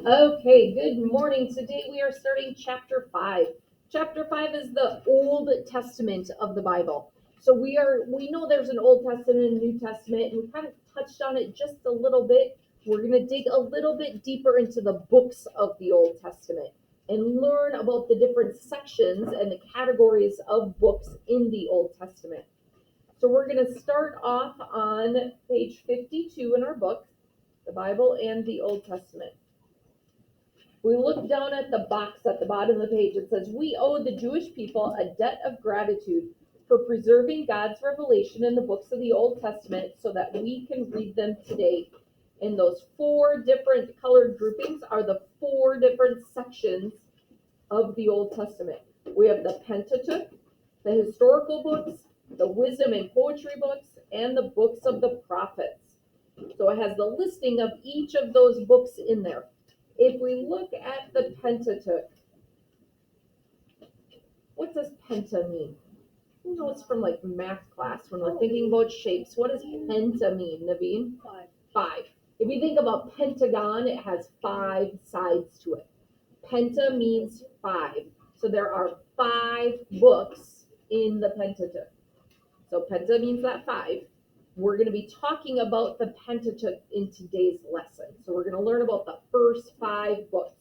Okay, good morning. Today we are starting chapter 5. Chapter 5 is the Old Testament of the Bible. So we know there's an Old Testament and a New Testament, and we kind of touched on it just a little bit. We're going to dig a little bit deeper into the books of the Old Testament and learn about the different sections and the categories of books in the Old Testament. So we're going to start off on page 52 in our book, the Bible and the Old Testament. We look down at the box at the bottom of the page. It says, we owe the Jewish people a debt of gratitude for preserving God's revelation in the books of the Old Testament so that we can read them today. And those 4 different colored groupings are the 4 different sections of the Old Testament. We have the Pentateuch, the historical books, the wisdom and poetry books, and the books of the prophets. So it has the listing of each of those books in there. If we look at the Pentateuch, what does penta mean? Who knows from like math class when we're thinking about shapes? What does penta mean, Naveen? 5. If you think of a pentagon, it has 5 sides to it. Penta means 5. So there are 5 books in the Pentateuch. So penta means that 5. We're going to be talking about the Pentateuch in today's lesson. So we're going to learn about the first 5 books.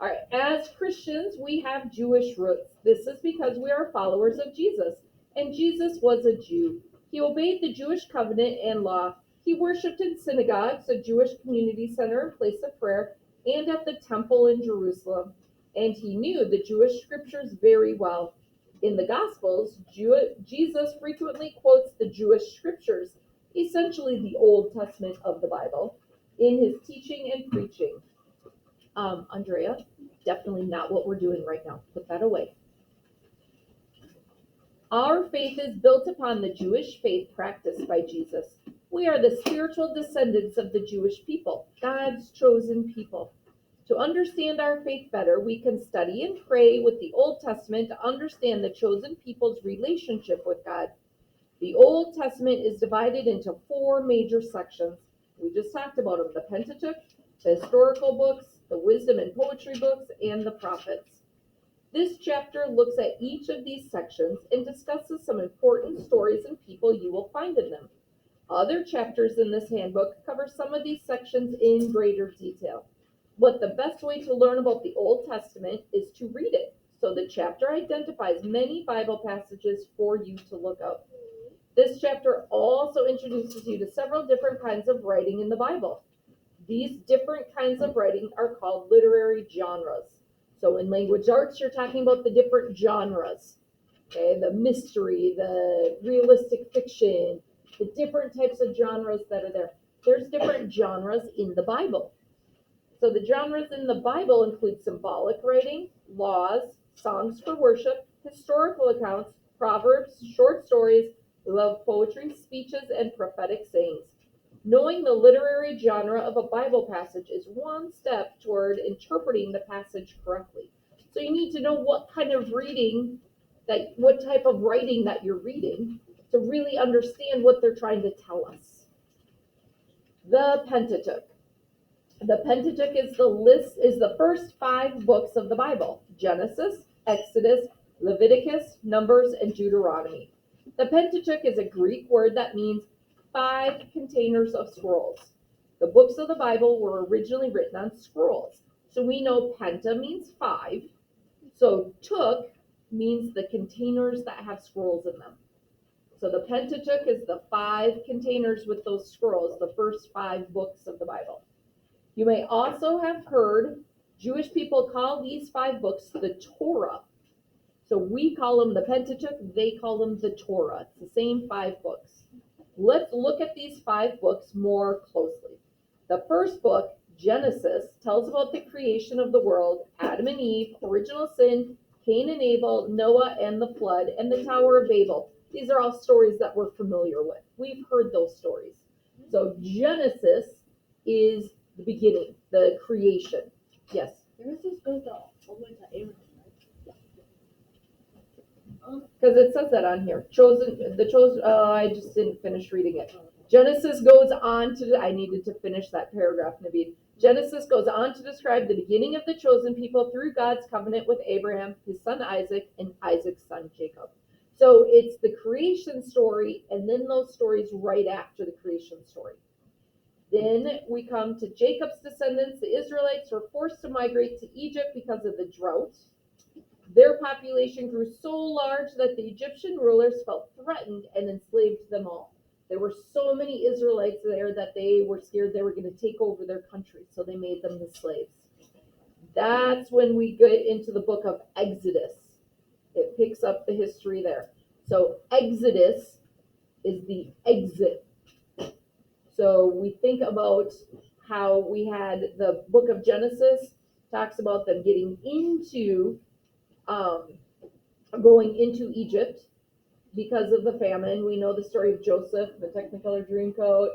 All right, as Christians, we have Jewish roots. This is because we are followers of Jesus, and Jesus was a Jew. He obeyed the Jewish covenant and law. He worshiped in synagogues, a Jewish community center and place of prayer, and at the temple in Jerusalem. And he knew the Jewish scriptures very well. In the Gospels, Jesus frequently quotes the Jewish scriptures, essentially the Old Testament of the Bible, in his teaching and preaching. Andrea, definitely not what we're doing right now. Put that away. Our faith is built upon the Jewish faith practiced by Jesus. We are the spiritual descendants of the Jewish people, God's chosen people. To understand our faith better, we can study and pray with the Old Testament to understand the chosen people's relationship with God. The Old Testament is divided into 4 major sections. We just talked about them: the Pentateuch, the historical books, the wisdom and poetry books, and the prophets. This chapter looks at each of these sections and discusses some important stories and people you will find in them. Other chapters in this handbook cover some of these sections in greater detail. But the best way to learn about the Old Testament is to read it. So the chapter identifies many Bible passages for you to look up. This chapter also introduces you to several different kinds of writing in the Bible. These different kinds of writing are called literary genres. So in language arts, you're talking about the different genres. Okay, the mystery, the realistic fiction, the different types of genres that are there. There's different genres in the Bible. So the genres in the Bible include symbolic writing, laws, songs for worship, historical accounts, proverbs, short stories, love poetry, speeches, and prophetic sayings. Knowing the literary genre of a Bible passage is one step toward interpreting the passage correctly. So you need to know what type of writing that you're reading to really understand what they're trying to tell us. The Pentateuch. The Pentateuch is the first 5 books of the Bible: Genesis, Exodus, Leviticus, Numbers, and Deuteronomy. The Pentateuch is a Greek word that means 5 containers of scrolls. The books of the Bible were originally written on scrolls. So we know penta means 5. So tuch means the containers that have scrolls in them. So the Pentateuch is the 5 containers with those scrolls, the first 5 books of the Bible. You may also have heard Jewish people call these 5 books the Torah. So we call them the Pentateuch, they call them the Torah. It's the same 5 books. Let's look at these 5 books more closely. The first book, Genesis, tells about the creation of the world, Adam and Eve, original sin, Cain and Abel, Noah and the flood, and the Tower of Babel. These are all stories that we're familiar with. We've heard those stories. So Genesis is the beginning, the creation. Yes? Genesis goes all the way to Abraham, right? Because it says that on here. I just didn't finish reading it. Genesis goes on to, I needed to finish that paragraph, Naveed. Genesis goes on to describe the beginning of the chosen people through God's covenant with Abraham, his son Isaac, and Isaac's son Jacob. So it's the creation story and then those stories right after the creation story. Then we come to Jacob's descendants. The Israelites were forced to migrate to Egypt because of the drought. Their population grew so large that the Egyptian rulers felt threatened and enslaved them all. There were so many Israelites there that they were scared they were going to take over their country, so they made them the slaves. That's when we get into the book of Exodus. It picks up the history there. So Exodus is the exit. So we think about how we had the book of Genesis talks about them getting into going into Egypt because of the famine. We know the story of Joseph, the Technicolor Dreamcoat,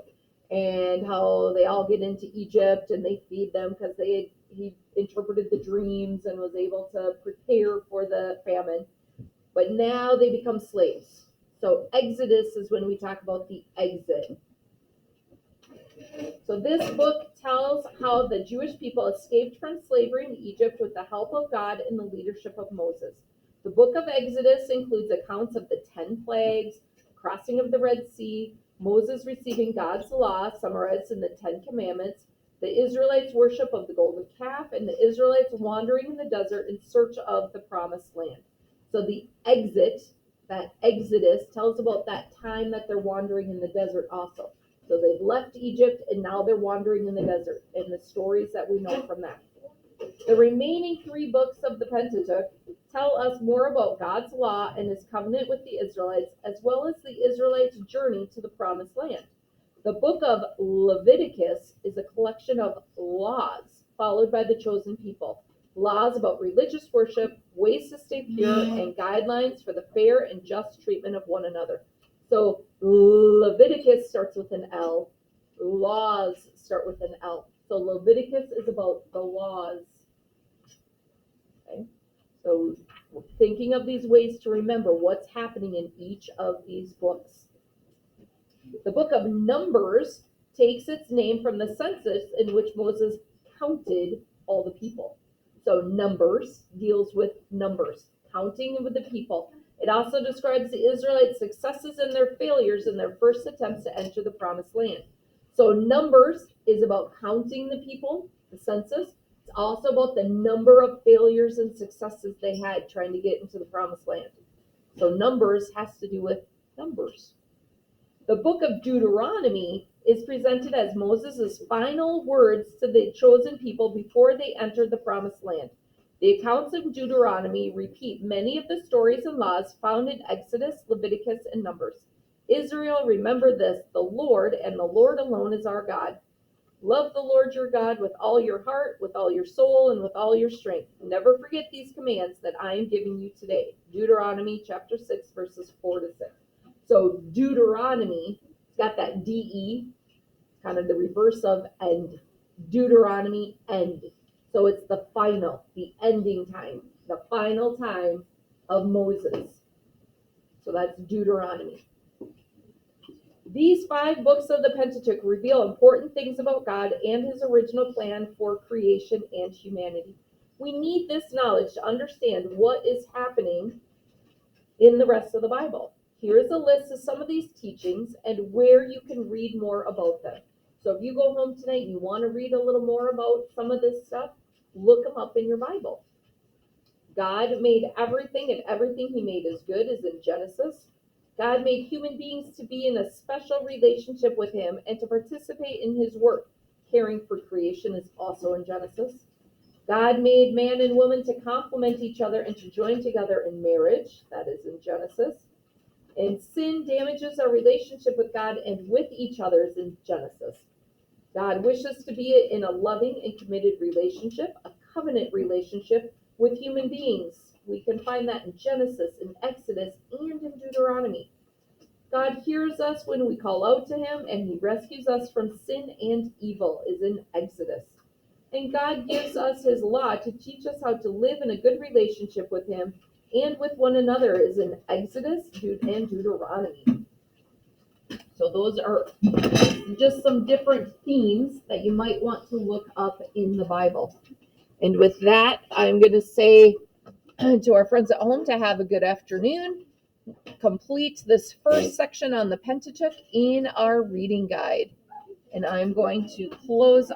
and how they all get into Egypt and they feed them because he interpreted the dreams and was able to prepare for the famine. But now they become slaves. So Exodus is when we talk about the exit. So this book tells how the Jewish people escaped from slavery in Egypt with the help of God and the leadership of Moses. The book of Exodus includes accounts of the 10 plagues, crossing of the Red Sea, Moses receiving God's law summarized in the 10 Commandments, the Israelites' worship of the golden calf, and the Israelites wandering in the desert in search of the promised land. So the exit, that Exodus, tells about that time that they're wandering in the desert also. So they've left Egypt and now they're wandering in the desert and the stories that we know from that. The remaining 3 books of the Pentateuch tell us more about God's law and his covenant with the Israelites, as well as the Israelites' journey to the promised land. The book of Leviticus is a collection of laws followed by the chosen people. Laws about religious worship, ways to stay pure, and guidelines for the fair and just treatment of one another. So Leviticus starts with an L. Laws start with an L. So Leviticus is about the laws. Okay. So thinking of these ways to remember what's happening in each of these books. The book of Numbers takes its name from the census in which Moses counted all the people. So Numbers deals with numbers, counting with the people. It also describes the Israelites' successes and their failures in their first attempts to enter the promised land. So Numbers is about counting the people, the census. It's also about the number of failures and successes they had trying to get into the promised land. So Numbers has to do with numbers. The book of Deuteronomy is presented as Moses' final words to the chosen people before they entered the promised land. The accounts of Deuteronomy repeat many of the stories and laws found in Exodus, Leviticus, and Numbers. Israel, remember this, the Lord and the Lord alone is our God. Love the Lord your God with all your heart, with all your soul, and with all your strength. Never forget these commands that I am giving you today. Deuteronomy chapter 6, verses 4 to 6. So Deuteronomy, it's got that D-E, kind of the reverse of end. Deuteronomy, end. So it's the final, the ending time, the final time of Moses. So that's Deuteronomy. These 5 books of the Pentateuch reveal important things about God and his original plan for creation and humanity. We need this knowledge to understand what is happening in the rest of the Bible. Here is a list of some of these teachings and where you can read more about them. So if you go home tonight and you want to read a little more about some of this stuff, look them up in your Bible. God made everything, and everything he made is good, is in Genesis. God made human beings to be in a special relationship with him and to participate in his work. Caring for creation is also in Genesis. God made man and woman to complement each other and to join together in marriage. That is in Genesis. And sin damages our relationship with God and with each other is in Genesis. God wishes to be in a loving and committed relationship, a covenant relationship with human beings. We can find that in Genesis, in Exodus, and in Deuteronomy. God hears us when we call out to him, and he rescues us from sin and evil, is in Exodus. And God gives us his law to teach us how to live in a good relationship with him and with one another, is in Exodus and Deuteronomy. So So those are just some different themes that you might want to look up in the Bible. And with that, I'm going to say to our friends at home to have a good afternoon. Complete this first section on the Pentateuch in our reading guide. And I'm going to close